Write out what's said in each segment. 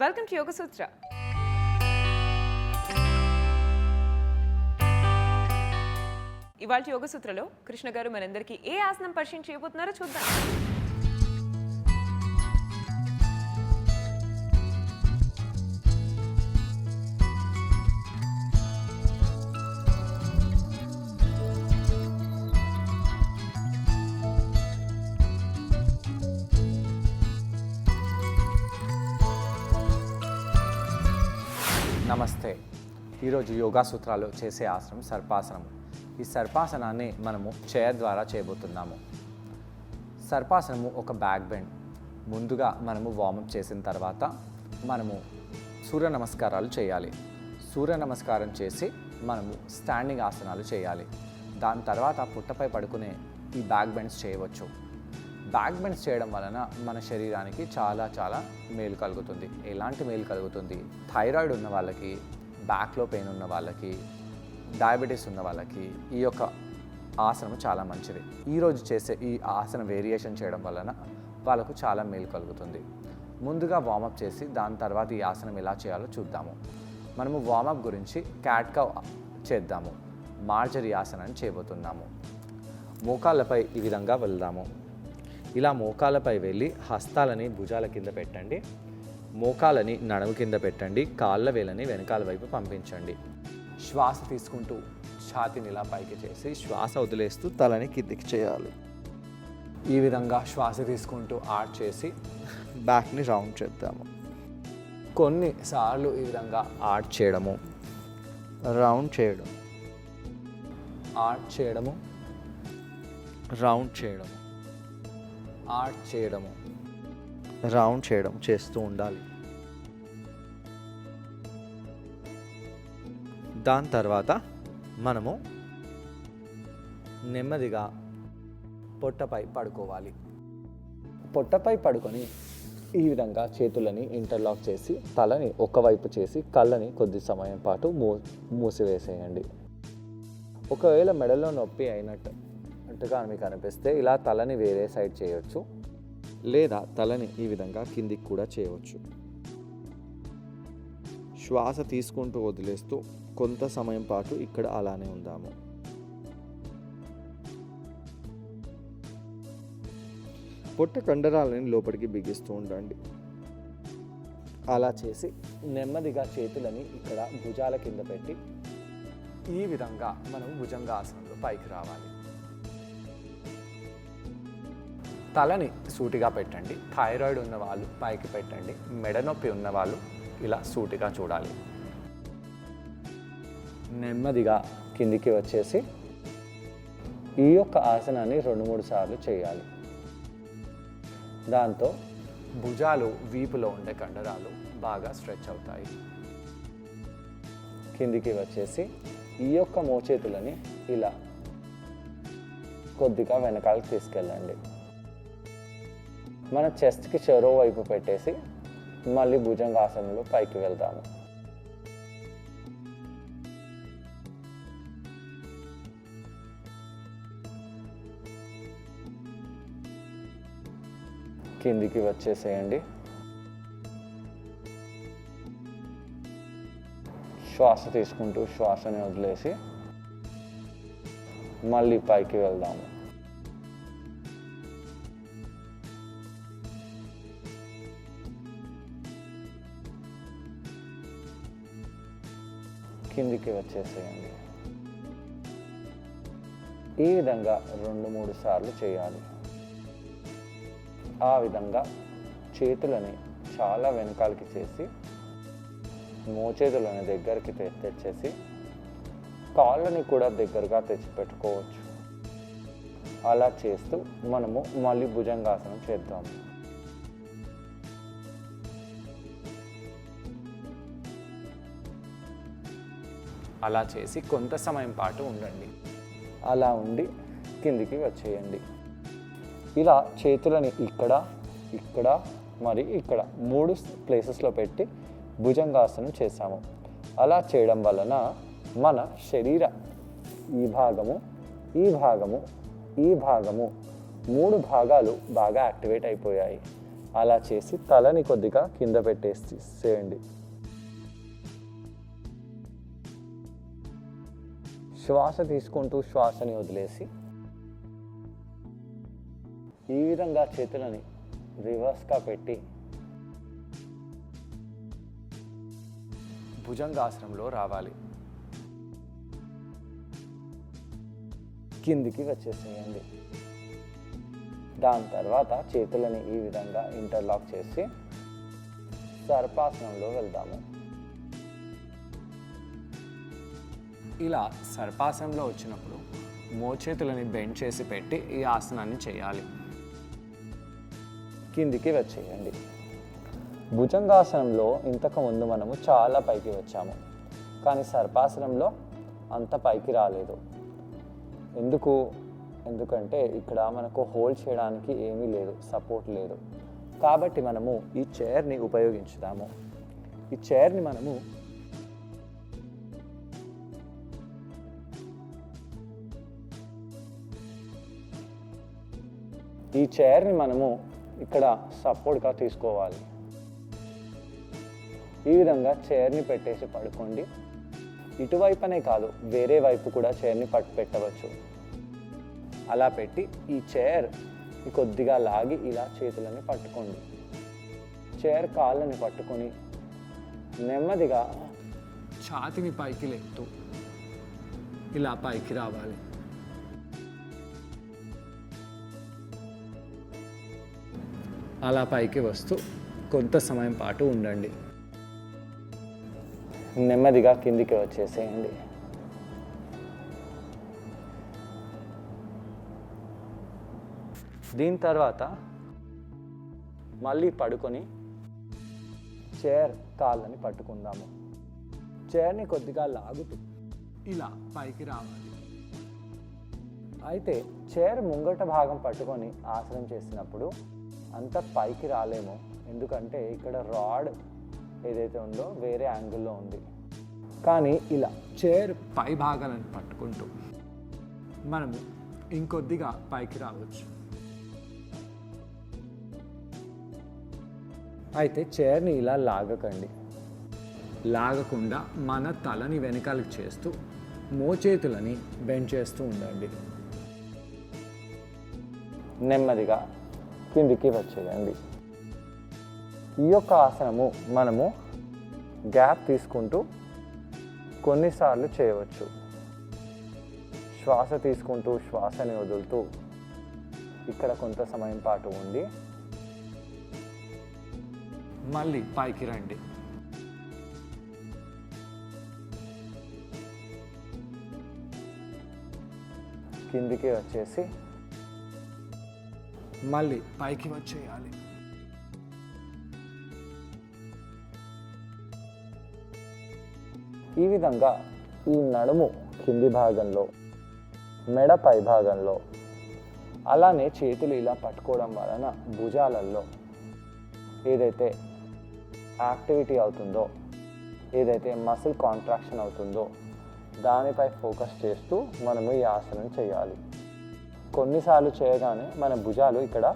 Welcome to యోగ సూత్ర. ఇవాళ యోగ సూత్రలో కృష్ణ గారు మనందరికీ ఏ ఆసనం పరిచయం చేయబోతున్నారో చూద్దాం. నమస్తే. ఈరోజు యోగా సూత్రాలు చేసే ఆసనం సర్పాసనం. ఈ సర్పాసనాన్ని మనము చైర్ ద్వారా చేయబోతున్నాము. సర్పాసనము ఒక బ్యాక్ బెండ్. ముందుగా మనము వార్మప్ చేసిన తర్వాత మనము సూర్య నమస్కారాలు చేయాలి. సూర్య నమస్కారం చేసి మనము స్టాండింగ్ ఆసనాలు చేయాలి. దాని తర్వాత పుట్టపై పడుకునే ఈ బ్యాక్ బెండ్స్ చేయవచ్చు. బ్యాక్ బెండ్స్ చేయడం వలన మన శరీరానికి చాలా మేలు కలుగుతుంది. ఎలాంటి మేలు కలుగుతుంది? థైరాయిడ్ ఉన్న వాళ్ళకి, బ్యాక్లో పెయిన్ ఉన్న వాళ్ళకి, డయాబెటీస్ ఉన్న వాళ్ళకి ఈ యొక్క ఆసనం చాలా మంచిది. ఈరోజు చేసే ఈ ఆసన వేరియేషన్ చేయడం వలన వాళ్ళకు చాలా మేలు కలుగుతుంది. ముందుగా వార్మప్ చేసి దాని తర్వాత ఈ ఆసనం ఎలా చేయాలో చూద్దాము. మనము వార్మప్ గురించి క్యాట్ కౌ చేద్దాము. మార్జరీ ఆసనాన్ని చేయబోతున్నాము. మోకాళ్ళపై ఈ విధంగా వెళ్దాము. ఇలా మోకాళ్ళపై వెళ్ళి హస్తాలని భుజాల కింద పెట్టండి. మోకాలని నడుము కింద పెట్టండి. కాళ్ళ వేలని వెనకాల వైపు పంపించండి. శ్వాస తీసుకుంటూ ఛాతీని ఇలా పైకి చేసి శ్వాస వదిలేస్తూ తలని కిందికి చేయాలి. ఈ విధంగా శ్వాస తీసుకుంటూ ఆర్చ్ చేసి బ్యాక్ని రౌండ్ చేద్దాము. కొన్నిసార్లు ఈ విధంగా ఆర్చ్ చేయడము, రౌండ్ చేయడం, ఆర్చ్ చేయడము, రౌండ్ చేయడము, ఆర్చ్ చేయడము, రౌండ్ చేయడం చేస్తూ ఉండాలి. దాని తర్వాత మనము నెమ్మదిగా పొట్టపై పడుకోవాలి. పొట్టపై పడుకొని ఈ విధంగా చేతులని ఇంటర్లాక్ చేసి తలని ఒకవైపు చేసి కళ్ళని కొద్ది సమయం పాటు మూసివేసేయండి. ఒకవేళ మెడలో నొప్పి అయినట్టుగా మీకు అనిపిస్తే ఇలా తలని వేరే సైడ్ చేయవచ్చు, లేదా తలని ఈ విధంగా కిందికి కూడా చేయవచ్చు. శ్వాస తీసుకుంటూ వదిలేస్తూ కొంత సమయం పాటు ఇక్కడ అలానే ఉందాము. పొట్ట కండరాలని లోపలికి బిగిస్తూ ఉండండి. అలా చేసి నెమ్మదిగా చేతులని ఇక్కడ భుజాల కింద పెట్టి ఈ విధంగా మనం భుజంగాసనంలో పైకి రావాలి. తలని సూటిగా పెట్టండి. థైరాయిడ్ ఉన్న వాళ్ళు పైకి పెట్టండి. మెడ నొప్పి ఉన్న వాళ్ళు ఇలా సూటిగా చూడాలి. నెమ్మదిగా కిందికి వచ్చేసి ఈ యొక్క ఆసనాన్ని 2-3 సార్లు చేయాలి. దాంతో భుజాలు, వీపులో ఉండే కండరాలు బాగా స్ట్రెచ్ అవుతాయి. కిందికి వచ్చేసి ఈ యొక్క మోచేతులని ఇలా కొద్దిగా వెనకాలకి తీసుకెళ్ళండి. మన చెస్ట్కి చెరో వైపు పెట్టేసి మళ్ళీ భుజంగాసనంలో పైకి వెళ్తాము. కిందికి వచ్చేసేయండి. శ్వాస తీసుకుంటూ శ్వాసని వదిలేసి మళ్ళీ పైకి వెళ్దాము. కిందికి వచ్చేసేయండి. ఈ విధంగా 2-3 సార్లు చేయాలి. ఆ విధంగా చేతులని చాలా వెనకాలకి చేసి మోచేతులని దగ్గరికి తెచ్చేసి కాళ్ళని కూడా దగ్గరగా తెచ్చిపెట్టుకోవచ్చు. అలా చేస్తూ మనము మళ్ళీ భుజంగాసనం చేద్దాము. అలా చేసి కొంత సమయం పాటు ఉండండి. అలా ఉండి కిందికి వచ్చేయండి. ఇలా చేతులని ఇక్కడ, ఇక్కడ, మరి ఇక్కడ 3 ప్లేసెస్లో పెట్టి భుజంగాసనం చేసాము. అలా చేయడం వలన మన శరీర ఈ భాగము, ఈ భాగము, ఈ భాగము 3 భాగాలు బాగా యాక్టివేట్ అయిపోయాయి. అలా చేసి తలని కొద్దిగా కింద పెట్టేసేయండి. శ్వాస తీసుకుంటూ శ్వాసని వదిలేసి ఈ విధంగా చేతులని రివర్స్గా పెట్టి భుజంగాసనంలో రావాలి. కిందికి వచ్చేసేయండి. దాని తర్వాత చేతులని ఈ విధంగా ఇంటర్లాక్ చేసి సర్పాసనంలో వెళ్దాము. ఇలా సర్పాసనంలో వచ్చినప్పుడు మోచేతులని బెండ్ చేసి పెట్టి ఈ ఆసనాన్ని చేయాలి. కిందికి వచ్చేయండి. భుజంగాసనంలో ఇంతకుముందు మనము చాలా పైకి వచ్చాము, కానీ సర్పాసనంలో అంత పైకి రాలేదు. ఎందుకంటే ఇక్కడ మనకు హోల్డ్ చేయడానికి ఏమీ లేదు, సపోర్ట్ లేదు. కాబట్టి మనము ఈ చైర్ని ఉపయోగించుదాము. ఈ చైర్ని మనము ఇక్కడ సపోర్ట్గా తీసుకోవాలి. ఈ విధంగా చైర్ని పెట్టేసి పడుకోండి. ఇటువైపునే కాదు, వేరే వైపు కూడా చైర్ని పెట్టవచ్చు. అలా పెట్టి ఈ చైర్ కొద్దిగా లాగి ఇలా చేతులని పట్టుకోండి. చైర్ కాళ్ళని పట్టుకొని నెమ్మదిగా ఛాతిని పైకి లేపుతూ ఇలా పైకి రావాలి. అలా పైకి వస్తూ కొంత సమయం పాటు ఉండండి. నెమ్మదిగా కిందికి వచ్చేసేయండి. దీని తర్వాత మళ్ళీ పడుకొని చైర్ కాళ్ళని పట్టుకుందాము. చైర్ని కొద్దిగా లాగుతూ ఇలా పైకి రావాలి. అయితే చైర్ ముంగట భాగం పట్టుకొని ఆసనం చేసినప్పుడు అంత పైకి రాలేము, ఎందుకంటే ఇక్కడ రాడ్ ఏదైతే ఉందో వేరే యాంగిల్లో ఉంది. కానీ ఇలా చైర్ పై భాగాలను పట్టుకుంటూ మనము ఇంకొద్దిగా పైకి రావచ్చు. అయితే చైర్ని ఇలా లాగకుండా మన తలని వెనకాలకి చేస్తూ మోచేతులని బెండ్ చేస్తూ ఉండండి. నెమ్మదిగా కిందికి వచ్చేయండి. ఈ యొక్క ఆసనము మనము గ్యాప్ తీసుకుంటూ కొన్నిసార్లు చేయవచ్చు. శ్వాస తీసుకుంటూ శ్వాసని వదులుతూ ఇక్కడ కొంత సమయం పాటు ఉండి మళ్ళీ పైకి రండి. కిందికి వచ్చేసి మళ్ళీ పైకి వచ్చేయాలి. ఈ విధంగా ఈ నడుము కింది భాగంలో, మెడ పై భాగంలో, అలానే చేతులు ఇలా పట్టుకోవడం వలన భుజాలలో ఏదైతే యాక్టివిటీ అవుతుందో, ఏదైతే మసిల్ కాంట్రాక్షన్ అవుతుందో దానిపై ఫోకస్ చేస్తూ మనము ఈ ఆసనం చేయాలి. కొన్నిసార్లు చేయగానే మన భుజాలు ఇక్కడ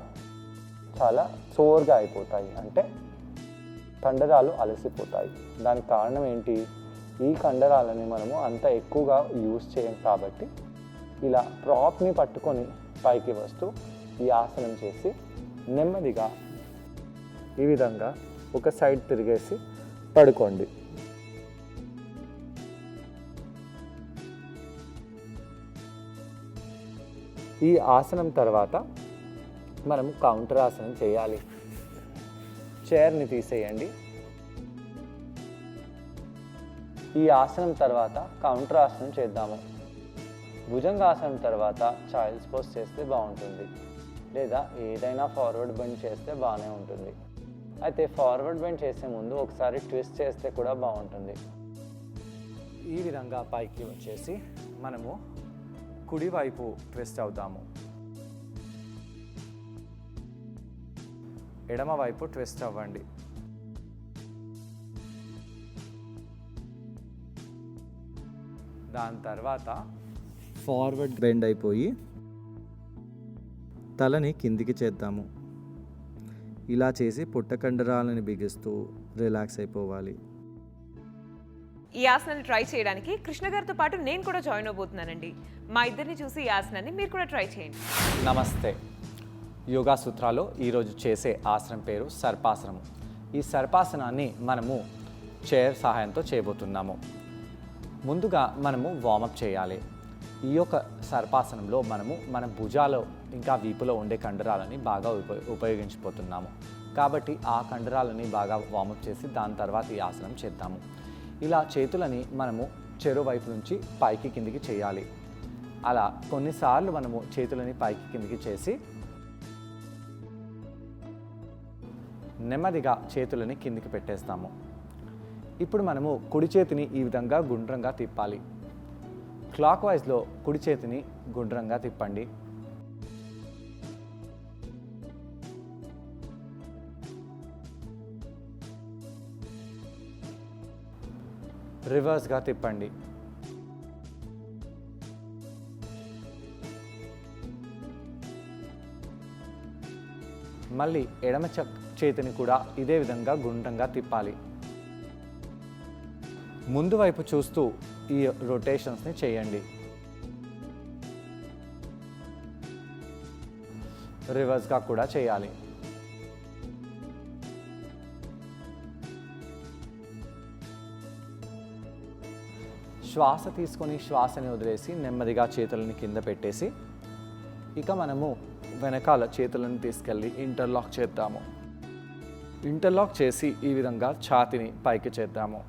చాలా సోర్గా అయిపోతాయి, అంటే కండరాలు అలసిపోతాయి. దానికి కారణం ఏంటి? ఈ కండరాలని మనము అంత ఎక్కువగా యూజ్ చేయం కాబట్టి ఇలా ప్రాప్ని పట్టుకొని పైకి వస్తూ ఈ ఆసనం చేసి నెమ్మదిగా ఈ విధంగా ఒక సైడ్ తిరిగేసి పడుకోండి. ఈ ఆసనం తర్వాత మనము కౌంటర్ ఆసనం చేయాలి. చైర్ని తీసేయండి. ఈ ఆసనం తర్వాత కౌంటర్ ఆసనం చేద్దాము. భుజంగాసనం తర్వాత చైల్డ్స్ పోజ్ చేస్తే బాగుంటుంది, లేదా ఏదైనా ఫార్వర్డ్ బెండ్ చేస్తే బాగానే ఉంటుంది. అయితే ఫార్వర్డ్ బెండ్ చేసే ముందు ఒకసారి ట్విస్ట్ చేస్తే కూడా బాగుంటుంది. ఈ విధంగా పైకి వచ్చేసి మనము కుడివైపు ట్విస్ట్ అవుతాము, ఎడమవైపు ట్విస్ట్ అవ్వండి. దాని తర్వాత ఫార్వర్డ్ బెండ్ అయిపోయి తలని కిందికి చేద్దాము. ఇలా చేసి పొట్ట కండరాలను బిగిస్తూ రిలాక్స్ అయిపోవాలి. ఈ ఆసనాన్ని ట్రై చేయడానికి కృష్ణ గారితో పాటు నేను కూడా జాయిన్ అవబోతున్నానండి. మా ఇద్దరిని చూసి ఈ ఆసనాన్ని మీరు కూడా ట్రై చేయండి. నమస్తే. యోగా సూత్రాలో ఈరోజు చేసే ఆసనం పేరు సర్పాసనము. ఈ సర్పాసనాన్ని మనము చైర్ సహాయంతో చేయబోతున్నాము. ముందుగా మనము వార్మప్ చేయాలి. ఈ యొక్క సర్పాసనంలో మనము మన భుజాలు ఇంకా వీపులో ఉండే కండరాలని బాగా ఉపయోగించిపోతున్నాము. కాబట్టి ఆ కండరాలని బాగా వార్మప్ చేసి దాని తర్వాత ఈ ఆసనం చేద్దాము. ఇలా చేతులని మనము చెరో వైపు నుంచి పైకి కిందికి చేయాలి. అలా కొన్నిసార్లు మనము చేతులని పైకి కిందికి చేసి నెమ్మదిగా చేతులని కిందికి పెట్టేస్తాము. ఇప్పుడు మనము కుడి చేతిని ఈ విధంగా గుండ్రంగా తిప్పాలి. క్లాక్ వైజ్లో కుడి చేతిని గుండ్రంగా తిప్పండి. రివర్స్గా తిప్పండి. మళ్ళీ ఎడమ చేతిని కూడా ఇదే విధంగా గుండ్రంగా తిప్పాలి. ముందు వైపు చూస్తూ ఈ రొటేషన్స్ని చేయండి. రివర్స్గా కూడా చేయాలి. శ్వాస తీసుకొని శ్వాసని వదిలేసి నెమ్మదిగా చేతులని కింద పెట్టేసి ఇక మనము వెనకాల చేతులను తీసుకెళ్ళి ఇంటర్లాక్ చేద్దాము. ఇంటర్లాక్ చేసి ఈ విధంగా ఛాతీని పైకి చేద్దాము.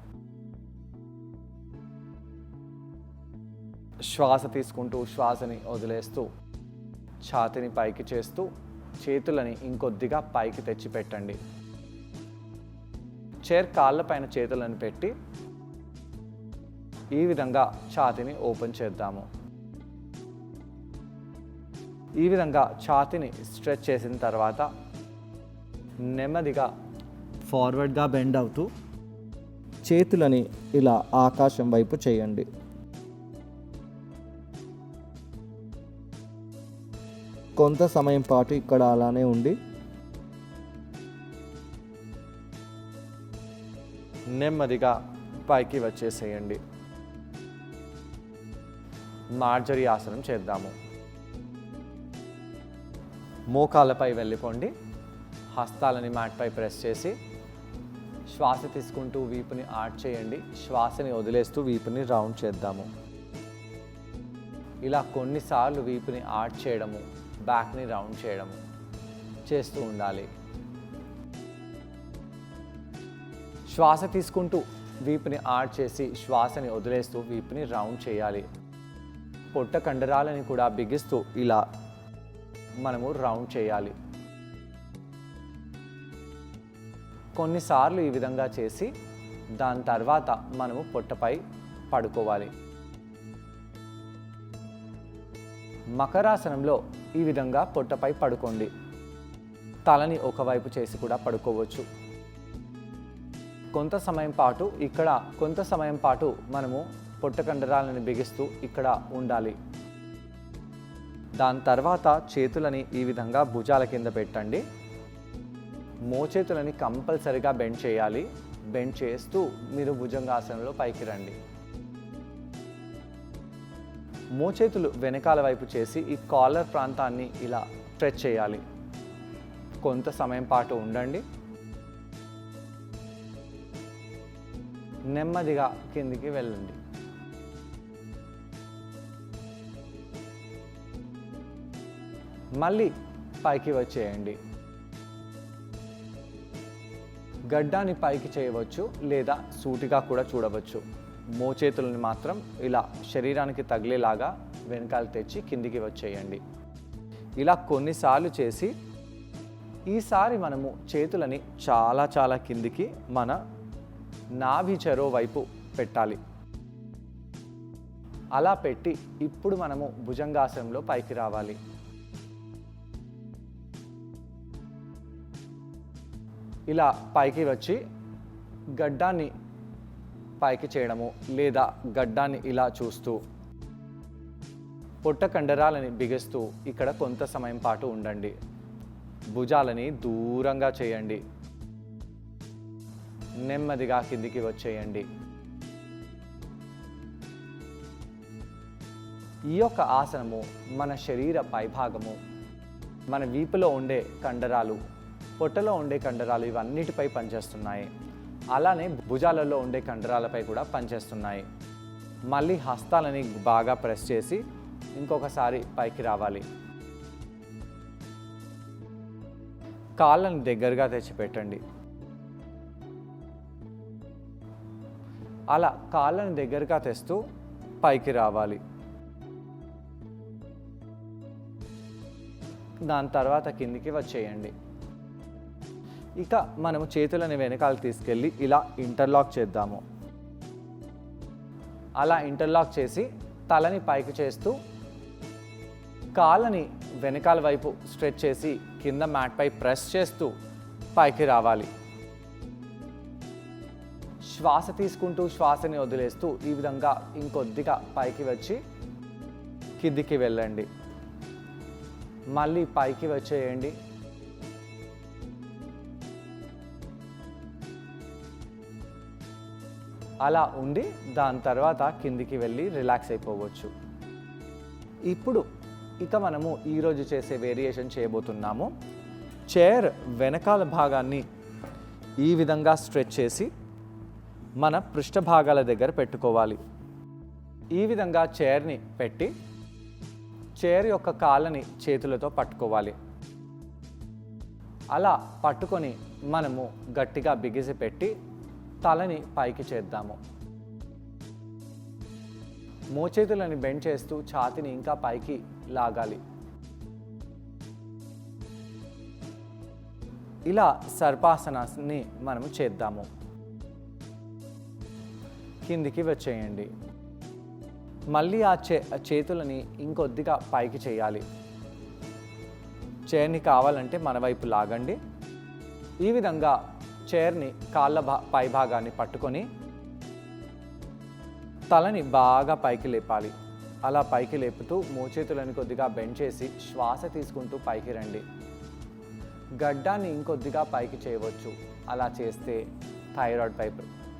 శ్వాస తీసుకుంటూ శ్వాసని వదిలేస్తూ ఛాతీని పైకి చేస్తూ చేతులని ఇంకొద్దిగా పైకి తెచ్చి పెట్టండి. చైర్ కాళ్ళపైన చేతులను పెట్టి ఈ విధంగా ఛాతీని ఓపెన్ చేద్దాము. ఈ విధంగా ఛాతీని స్ట్రెచ్ చేసిన తర్వాత నెమ్మదిగా ఫార్వర్డ్గా బెండ్ అవుతూ చేతులని ఇలా ఆకాశం వైపు చేయండి. కొంత సమయం పాటు ఇక్కడ అలానే ఉండి నెమ్మదిగా పైకి వచ్చేసేయండి. మార్జరీ ఆసనం చేద్దాము. మోకాళ్ళపై వెళ్ళిపోండి. హస్తాలని మ్యాట్పై ప్రెస్ చేసి శ్వాస తీసుకుంటూ వీపుని ఆర్చ్ చేయండి. శ్వాసని వదిలేస్తూ వీపుని రౌండ్ చేద్దాము. ఇలా కొన్నిసార్లు వీపుని ఆర్చ్ చేయడము, బ్యాక్ని రౌండ్ చేయడము చేస్తూ ఉండాలి. శ్వాస తీసుకుంటూ వీపుని ఆర్చ్ చేసి శ్వాసని వదిలేస్తూ వీపుని రౌండ్ చేయాలి. పొట్ట కండరాలని కూడా బిగిస్తూ ఇలా మనము రౌండ్ చేయాలి. కొన్నిసార్లు ఈ విధంగా చేసి దాని తర్వాత మనము పొట్టపై పడుకోవాలి. మకరాసనంలో ఈ విధంగా పొట్టపై పడుకోండి. తలని ఒకవైపు చేసి కూడా పడుకోవచ్చు. కొంత సమయం పాటు మనము పొట్ట కండరాలను బిగిస్తూ ఇక్కడ ఉండాలి. దాని తర్వాత చేతులని ఈ విధంగా భుజాల కింద పెట్టండి. మోచేతులని కంపల్సరిగా బెండ్ చేయాలి. బెండ్ చేస్తూ మీరు భుజంగాసనంలో పైకి రండి. మోచేతులు వెనకాల వైపు చేసి ఈ కాలర్ ప్రాంతాన్ని ఇలా స్ట్రెచ్ చేయాలి. కొంత సమయం పాటు ఉండండి. నెమ్మదిగా కిందికి వెళ్ళండి. మళ్ళీ పైకి వచ్చేయండి. గడ్డాన్ని పైకి చేయవచ్చు లేదా సూటిగా కూడా చూడవచ్చు. మోచేతులని మాత్రం ఇలా శరీరానికి తగిలేలాగా వెనకాల తెచ్చి కిందికి వచ్చేయండి. ఇలా కొన్నిసార్లు చేసి ఈసారి మనము చేతులని చాలా కిందికి మన నాభి చెరో వైపు పెట్టాలి. అలా పెట్టి ఇప్పుడు మనము భుజంగాసనంలో పైకి రావాలి. ఇలా పైకి వచ్చి గడ్డాన్ని పైకి చేయడము లేదా గడ్డాన్ని ఇలా చూస్తూ పొట్ట కండరాలని బిగిస్తూ ఇక్కడ కొంత సమయం పాటు ఉండండి. భుజాలని దూరంగా చేయండి. నెమ్మదిగా కిందికి వచ్చేయండి. ఈ యొక్క ఆసనము మన శరీర పైభాగము, మన వీపులో ఉండే కండరాలు, పొట్టలో ఉండే కండరాలు ఇవన్నిటిపై పనిచేస్తున్నాయి. అలానే భుజాలలో ఉండే కండరాలపై కూడా పనిచేస్తున్నాయి. మళ్ళీ హస్తాలని బాగా ప్రెస్ చేసి ఇంకొకసారి పైకి రావాలి. కాళ్ళని దగ్గరగా తెచ్చిపెట్టండి. అలా కాళ్ళని దగ్గరగా తెస్తూ పైకి రావాలి. దాని తర్వాత కిందికి వచ్చేయండి. ఇక మనము చేతులని వెనకాల తీసుకెళ్ళి ఇలా ఇంటర్లాక్ చేద్దాము. అలా ఇంటర్లాక్ చేసి తలని పైకి చేస్తూ కాళ్ళని వెనకాల వైపు స్ట్రెచ్ చేసి కింద మ్యాట్పై ప్రెస్ చేస్తూ పైకి రావాలి. శ్వాస తీసుకుంటూ శ్వాసని వదిలేస్తూ ఈ విధంగా ఇంకొద్దిగా పైకి వచ్చి కిందికి వెళ్ళండి. మళ్ళీ పైకి వచ్చేయండి. అలా ఉండి దాని తర్వాత కిందికి వెళ్ళి రిలాక్స్ అయిపోవచ్చు. ఇప్పుడు ఇక మనము ఈరోజు చేసే వేరియేషన్ చేయబోతున్నాము. చైర్ వెనకాల భాగాన్ని ఈ విధంగా స్ట్రెచ్ చేసి మన పృష్ఠ భాగాల దగ్గర పెట్టుకోవాలి. ఈ విధంగా చైర్ని పెట్టి చైర్ యొక్క కాళ్ళని చేతులతో పట్టుకోవాలి. అలా పట్టుకొని మనము గట్టిగా బిగిసి పెట్టి తలని పైకి చేద్దాము. మోచేతులని బెండ్ చేస్తూ ఛాతీని ఇంకా పైకి లాగాలి. ఇలా సర్పాసనాన్ని మనము చేద్దాము. కిందికి వచ్చేయండి. మళ్ళీ ఆ చేతులని ఇంకొద్దిగా పైకి చేయాలి. చైర్ని కావాలంటే మన వైపు లాగండి. ఈ విధంగా చైర్ని కాళ్ళ పైభాగాన్ని పట్టుకొని తలని బాగా పైకి లేపాలి. అలా పైకి లేపుతూ మోచేతులను కొద్దిగా బెండ్ చేసి శ్వాస తీసుకుంటూ పైకి రండి. గడ్డాన్ని ఇంకొద్దిగా పైకి చేయవచ్చు. అలా చేస్తే థైరాయిడ్పై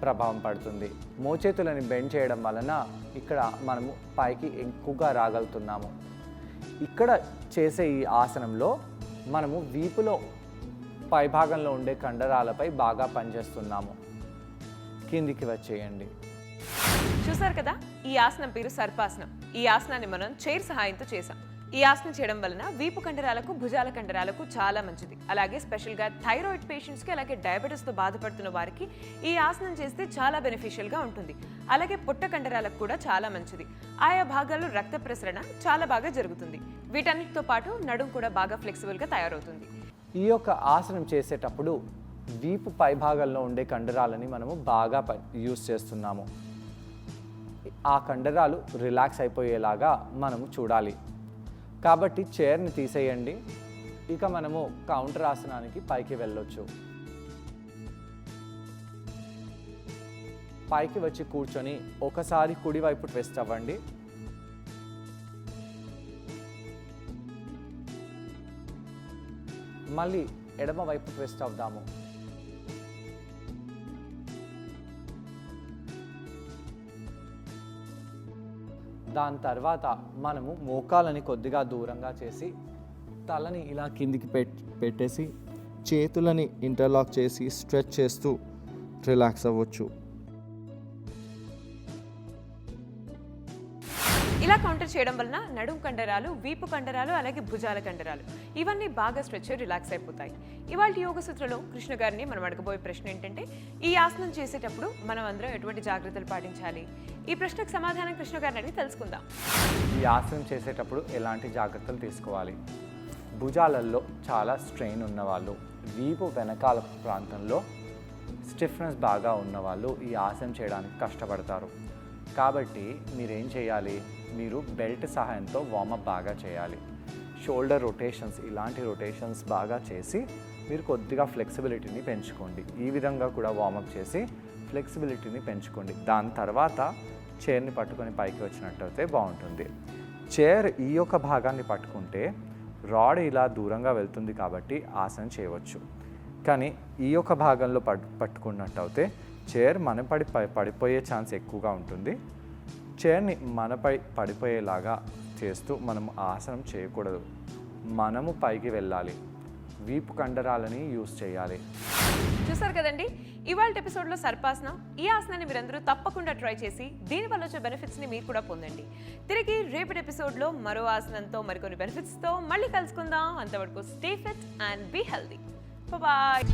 ప్రభావం పడుతుంది. మోచేతులని బెండ్ చేయడం వలన ఇక్కడ మనము పైకి ఎక్కువగా రాగలుగుతున్నాము. ఇక్కడ చేసే ఈ ఆసనంలో మనము వీపులో పైభాగంలో ఉండే కండరాలపై బాగా పనిచేస్తున్నాము. కిందికి వచ్చేయండి. చూసారు కదా, ఈ ఆసనం పేరు సర్పాసనం. ఈ ఆసనాన్ని మనం చైర్ సహాయంతో చేసాం. ఈ ఆసనం చేయడం వలన వీపు కండరాలకు, భుజాల కండరాలకు చాలా మంచిది. అలాగే స్పెషల్గా థైరాయిడ్ పేషెంట్స్కి, అలాగే డయాబెటీస్తో బాధపడుతున్న వారికి ఈ ఆసనం చేస్తే చాలా బెనిఫిషియల్గా ఉంటుంది. అలాగే పొట్ట కండరాలకు కూడా చాలా మంచిది. ఆయా భాగాల్లో రక్త ప్రసరణ చాలా బాగా జరుగుతుంది. వీటన్నిటితో పాటు నడుం కూడా బాగా ఫ్లెక్సిబుల్గా తయారవుతుంది. ఈ యొక్క ఆసనం చేసేటప్పుడు వీపు పైభాగంలో ఉండే కండరాలని మనము బాగా యూస్ చేస్తున్నాము. ఆ కండరాలు రిలాక్స్ అయిపోయేలాగా మనము చూడాలి. కాబట్టి చైర్ని తీసేయండి. ఇక మనము కౌంటర్ ఆసనానికి పైకి వెళ్ళొచ్చు. పైకి వచ్చి కూర్చొని ఒకసారి కుడివైపు ట్విస్ట్ అవ్వండి. మళ్ళీ ఎడమ వైపు ట్విస్ట్ అవుదాము. దాని తర్వాత మనము మోకాలని కొద్దిగా దూరంగా చేసి తలని ఇలా కిందికి పెట్టేసి చేతులని ఇంటర్లాక్ చేసి స్ట్రెచ్ చేస్తూ రిలాక్స్ అవ్వచ్చు. ఇలా కౌంటర్ చేయడం వలన నడుం కండరాలు, వీపు కండరాలు, అలాగే భుజాల కండరాలు ఇవన్నీ బాగా స్ట్రెచ్ రిలాక్స్ అయిపోతాయి. ఇవాళ యోగ సూత్రలో కృష్ణ గారిని మనం అడగబోయే ప్రశ్న ఏంటంటే, ఈ ఆసనం చేసేటప్పుడు మనం అందరం ఎటువంటి జాగ్రత్తలు పాటించాలి? ఈ ప్రశ్నకు సమాధానం కృష్ణ గారిని అడిగి తెలుసుకుందాం. ఈ ఆసనం చేసేటప్పుడు ఎలాంటి జాగ్రత్తలు తీసుకోవాలి? భుజాలలో చాలా స్ట్రెయిన్ ఉన్నవాళ్ళు, వీపు వెనకాల ప్రాంతంలో స్టిఫ్నెస్ బాగా ఉన్నవాళ్ళు ఈ ఆసనం చేయడానికి కష్టపడతారు. కాబట్టి మీరేం చేయాలి? మీరు బెల్ట్ సహాయంతో వార్మప్ బాగా చేయాలి. షోల్డర్ రొటేషన్స్, ఇలాంటి రొటేషన్స్ బాగా చేసి మీరు కొద్దిగా ఫ్లెక్సిబిలిటీని పెంచుకోండి. ఈ విధంగా కూడా వార్మప్ చేసి ఫ్లెక్సిబిలిటీని పెంచుకోండి. దాని తర్వాత చైర్ని పట్టుకొని పైకి వచ్చినట్టయితే బాగుంటుంది. చైర్ ఈ యొక్క భాగాన్ని పట్టుకుంటే రాడ్ ఇలా దూరంగా వెళ్తుంది కాబట్టి ఆసనం చేయవచ్చు. కానీ ఈ యొక్క భాగంలో పట్టుకున్నట్టు అయితే చైర్ మనపై పడిపోయే ఛాన్స్ ఎక్కువగా ఉంటుంది. చైర్ని మనపై పడిపోయేలాగా చేస్తూ మనము ఆసనం చేయకూడదు. మనము పైకి వెళ్ళాలి. వీపు కండరాలని యూస్ చేయాలి. చూసారు కదండి, ఇవాళ ఎపిసోడ్లో సర్పాసనం. ఈ ఆసనాన్ని మీరందరూ తప్పకుండా ట్రై చేసి దీనివల్ల వచ్చే బెనిఫిట్స్ని మీరు కూడా పొందండి. తిరిగి రేపటి ఎపిసోడ్లో మరో ఆసనంతో మరికొన్ని బెనిఫిట్స్తో మళ్ళీ కలుసుకుందాం. అంతవరకు stay fit and be healthy. Bye.